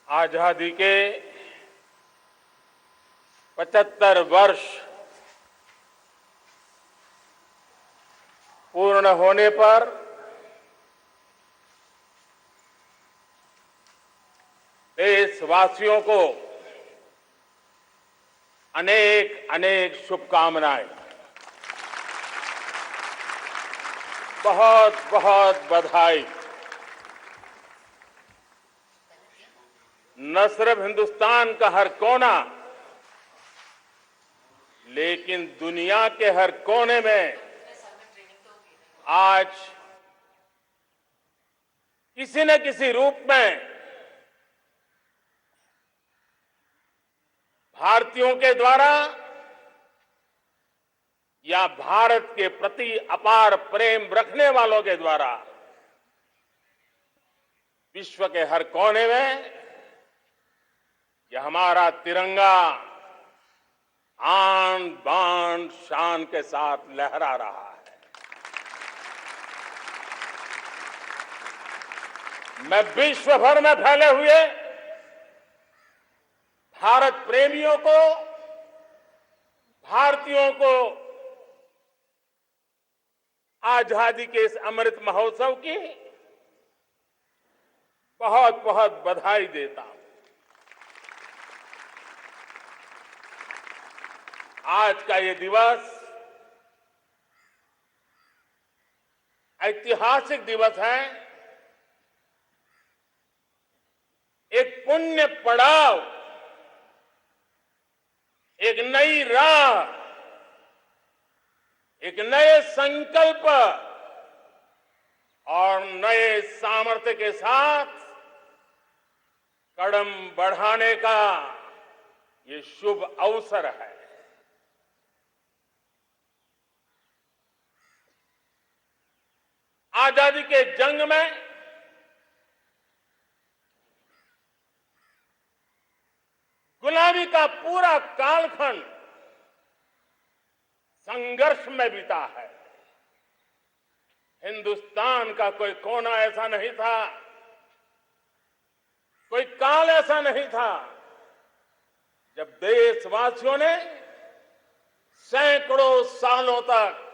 आजादी के 75 वर्ष पूर्ण होने पर देशवासियों को अनेक अनेक शुभकामनाएं। बहुत बहुत बधाई। न सिर्फ हिंदुस्तान का हर कोना, लेकिन दुनिया के हर कोने में आज किसी न किसी रूप में भारतीयों के द्वारा या भारत के प्रति अपार प्रेम रखने वालों के द्वारा विश्व के हर कोने में यह हमारा तिरंगा आन बान शान के साथ लहरा रहा है। मैं विश्व भर में फैले हुए भारत प्रेमियों को, भारतीयों को आजादी के इस अमृत महोत्सव की बहुत बहुत बधाई देता हूं। आज का ये दिवस ऐतिहासिक दिवस है। एक पुण्य पड़ाव, एक नई राह, एक नए संकल्प और नए सामर्थ्य के साथ कदम बढ़ाने का ये शुभ अवसर है। आजादी के जंग में गुलामी का पूरा कालखंड संघर्ष में बीता है। हिंदुस्तान का कोई कोना ऐसा नहीं था, कोई काल ऐसा नहीं था जब देशवासियों ने सैकड़ों सालों तक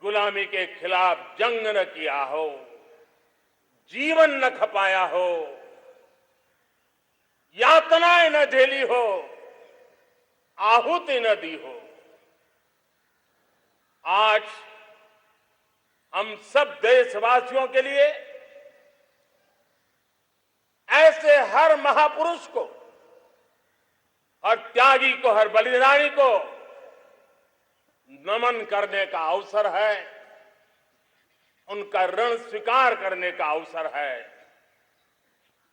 गुलामी के खिलाफ जंग न किया हो, जीवन न खपाया हो, यातनाएं न झेली हो, आहुति न दी हो। आज हम सब देशवासियों के लिए ऐसे हर महापुरुष को, हर त्यागी को, हर बलिदानी को नमन करने का अवसर है, उनका ऋण स्वीकार करने का अवसर है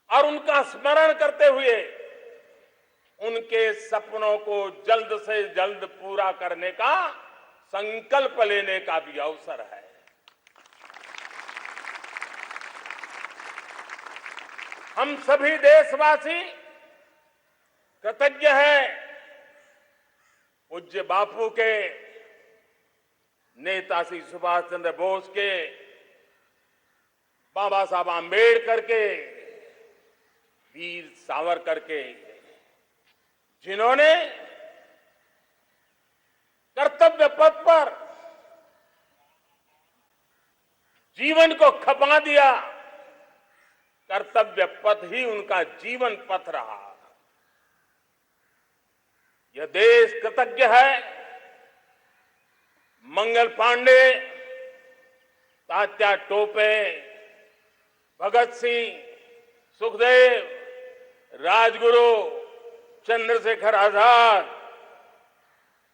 और उनका स्मरण करते हुए उनके सपनों को जल्द से जल्द पूरा करने का संकल्प लेने का भी अवसर है। हम सभी देशवासी कृतज्ञ हैं पूज्य बापू के, नेताजी सुभाष चंद्र बोस के, बाबा साहब आंबेडकर के, वीर सावरकर के, जिन्होंने कर्तव्य पथ पर जीवन को खपा दिया। कर्तव्य पथ ही उनका जीवन पथ रहा। यह देश कृतज्ञ है मंगल पांडे, तात्या टोपे, भगत सिंह, सुखदेव, राजगुरु, चंद्रशेखर आजाद,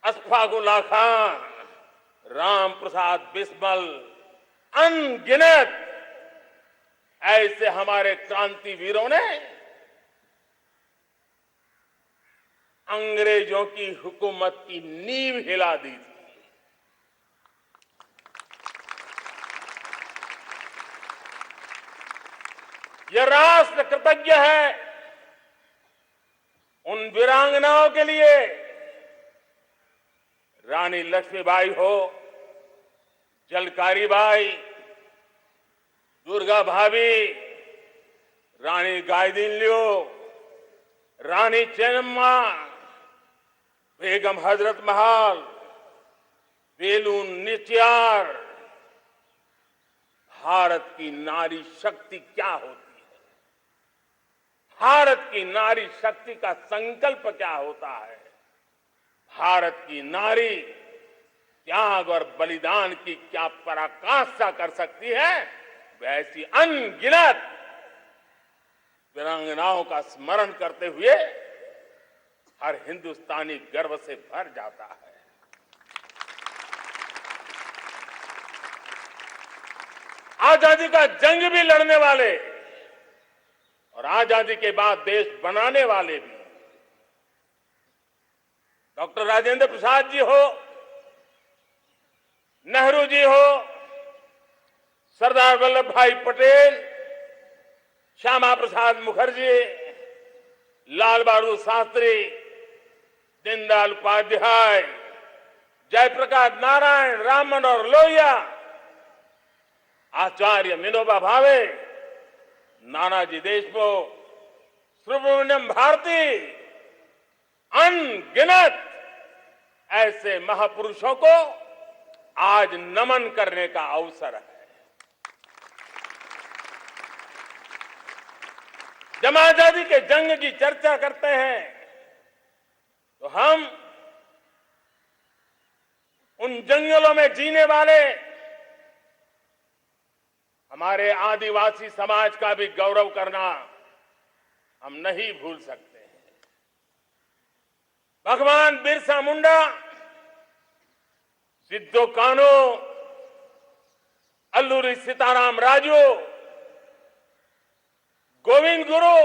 अशफाक उल्लाह खान, राम प्रसाद बिस्मिल, अनगिनत ऐसे हमारे क्रांतिवीरों ने अंग्रेजों की हुकूमत की नींव हिला दी थी। यह राष्ट्र कृतज्ञ है उन वीरांगनाओं के लिए, रानी लक्ष्मीबाई हो, झलकारी बाई, दुर्गा भाभी, रानी गाइदिन्ल्यो, रानी चेन्नम्मा, बेगम हजरत महल, वेलु नाचियार। भारत की नारी शक्ति क्या होती है, भारत की नारी शक्ति का संकल्प क्या होता है, भारत की नारी त्याग और बलिदान की क्या पराकाष्ठा कर सकती है, वैसी अनगिनत वीरांगनाओं का स्मरण करते हुए हर हिंदुस्तानी गर्व से भर जाता है। आजादी का जंग भी लड़ने वाले और आजादी के बाद देश बनाने वाले भी, डॉक्टर राजेंद्र प्रसाद जी हो, नेहरू जी हो, सरदार वल्लभ भाई पटेल, श्यामा प्रसाद मुखर्जी, लाल बहादुर शास्त्री, दीनदयाल उपाध्याय, जयप्रकाश नारायण, राम मनोहर लोहिया, आचार्य विनोबा भावे, नानाजी देशमुख, सुब्रमण्यम भारती, अनगिनत ऐसे महापुरुषों को आज नमन करने का अवसर है। जब आजादी के जंग की चर्चा करते हैं तो हम उन जंगलों में जीने वाले हमारे आदिवासी समाज का भी गौरव करना हम नहीं भूल सकते हैं। भगवान बिरसा मुंडा, सिद्धो कान्हू, अल्लूरी सीताराम राजू, गोविंद गुरु,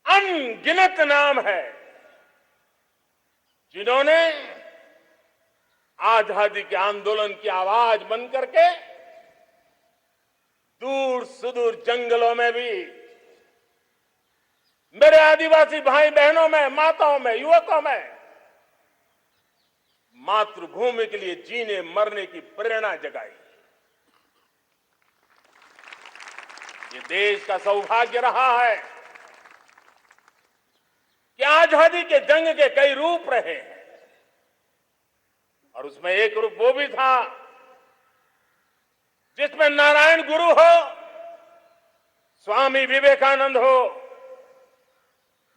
अनगिनत नाम है जिन्होंने आजादी के आंदोलन की आवाज बन करके दूर सुदूर जंगलों में भी मेरे आदिवासी भाई बहनों में, माताओं में, युवकों में मातृभूमि के लिए जीने मरने की प्रेरणा जगाई। ये देश का सौभाग्य रहा है कि आजादी के जंग के कई रूप रहे हैं और उसमें एक रूप वो भी था जिसमें नारायण गुरु हो, स्वामी विवेकानंद हो,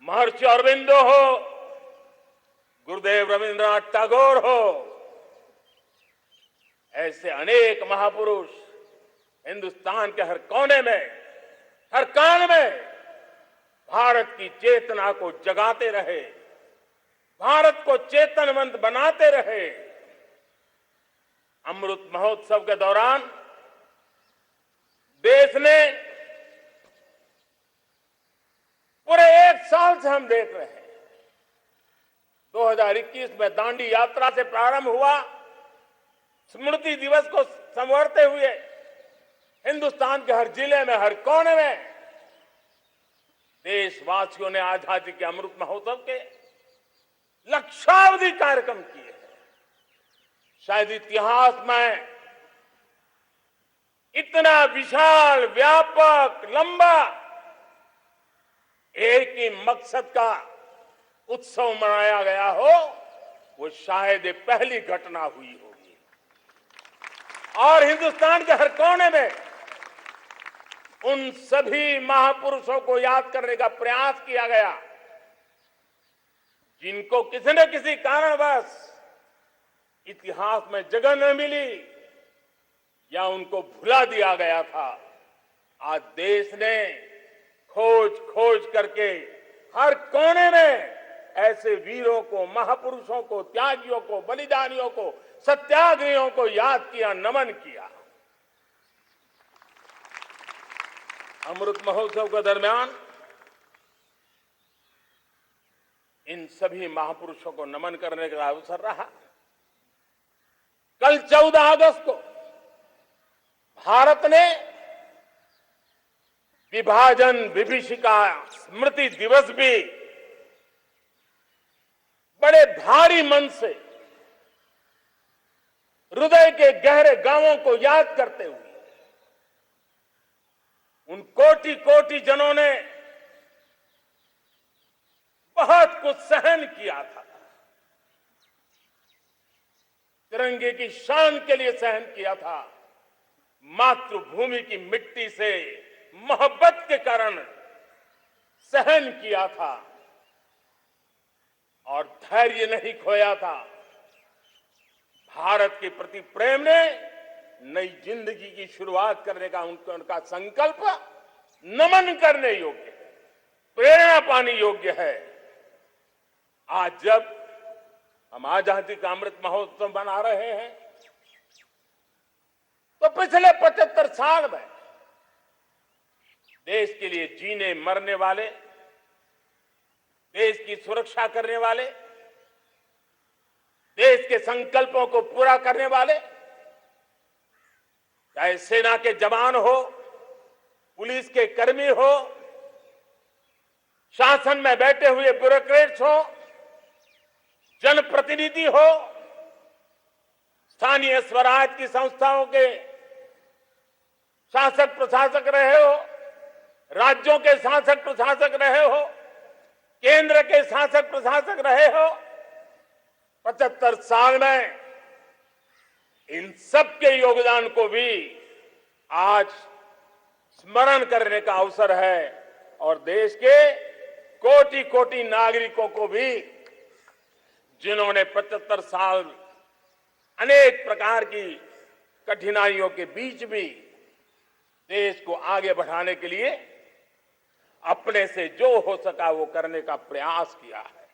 महर्षि अरविंदो हो, गुरुदेव रविंद्रनाथ टैगोर हो, ऐसे अनेक महापुरुष हिंदुस्तान के हर कोने में, हर काल में भारत की चेतना को जगाते रहे, भारत को चेतनवंत बनाते रहे। अमृत महोत्सव के दौरान देश ने पूरे एक साल से हम देख रहे हैं, 2021 में दांडी यात्रा से प्रारंभ हुआ, स्मृति दिवस को संवारते हुए हिंदुस्तान के हर जिले में, हर कोने में देशवासियों ने आजादी के अमृत महोत्सव के लक्षावधि कार्यक्रम किए हैं। शायद इतिहास में इतना विशाल, व्यापक, लंबा एक ही मकसद का उत्सव मनाया गया हो, वो शायद ये पहली घटना हुई होगी। और हिंदुस्तान के हर कोने में उन सभी महापुरुषों को याद करने का प्रयास किया गया जिनको किसी न किसी कारणवश इतिहास में जगह न मिली या उनको भुला दिया गया था। आज देश ने खोज खोज करके हर कोने में ऐसे वीरों को, महापुरुषों को, त्यागियों को, बलिदानियों को, सत्याग्रहियों को याद किया, नमन किया। अमृत महोत्सव के दरमियान इन सभी महापुरुषों को नमन करने का अवसर रहा। कल 14 अगस्त को भारत ने विभाजन विभीषिका स्मृति दिवस भी बड़े भारी मन से हृदय के गहरे गांवों को याद करते हुए कोटि कोटि जनों ने बहुत कुछ सहन किया था, तिरंगे की शान के लिए सहन किया था, मातृभूमि की मिट्टी से मोहब्बत के कारण सहन किया था और धैर्य नहीं खोया था। भारत के प्रति प्रेम ने नई जिंदगी की शुरुआत करने का उनका संकल्प नमन करने योग्य है, प्रेरणा पाने योग्य है। आज जब हम आजादी का अमृत महोत्सव मना रहे हैं तो पिछले 75 साल में देश के लिए जीने मरने वाले, देश की सुरक्षा करने वाले, देश के संकल्पों को पूरा करने वाले, चाहे सेना के जवान हो, पुलिस के कर्मी हो, शासन में बैठे हुए ब्यूरोक्रेट्स हो, जनप्रतिनिधि हो, स्थानीय स्वराज की संस्थाओं के शासक प्रशासक रहे हो, राज्यों के शासक प्रशासक रहे हो, केंद्र के शासक प्रशासक रहे हो, 75 साल में इन सबके योगदान को भी आज स्मरण करने का अवसर है और देश के कोटि कोटि नागरिकों को भी, जिन्होंने 75 साल अनेक प्रकार की कठिनाइयों के बीच भी देश को आगे बढ़ाने के लिए अपने से जो हो सका वो करने का प्रयास किया है।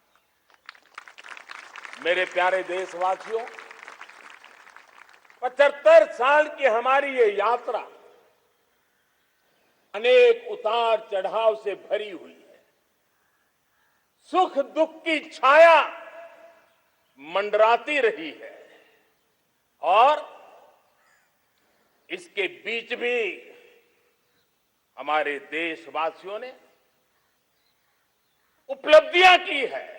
मेरे प्यारे देशवासियों, 75 साल की हमारी ये यात्रा अनेक उतार चढ़ाव से भरी हुई है। सुख दुख की छाया मंडराती रही है और इसके बीच भी हमारे देशवासियों ने उपलब्धियां की है।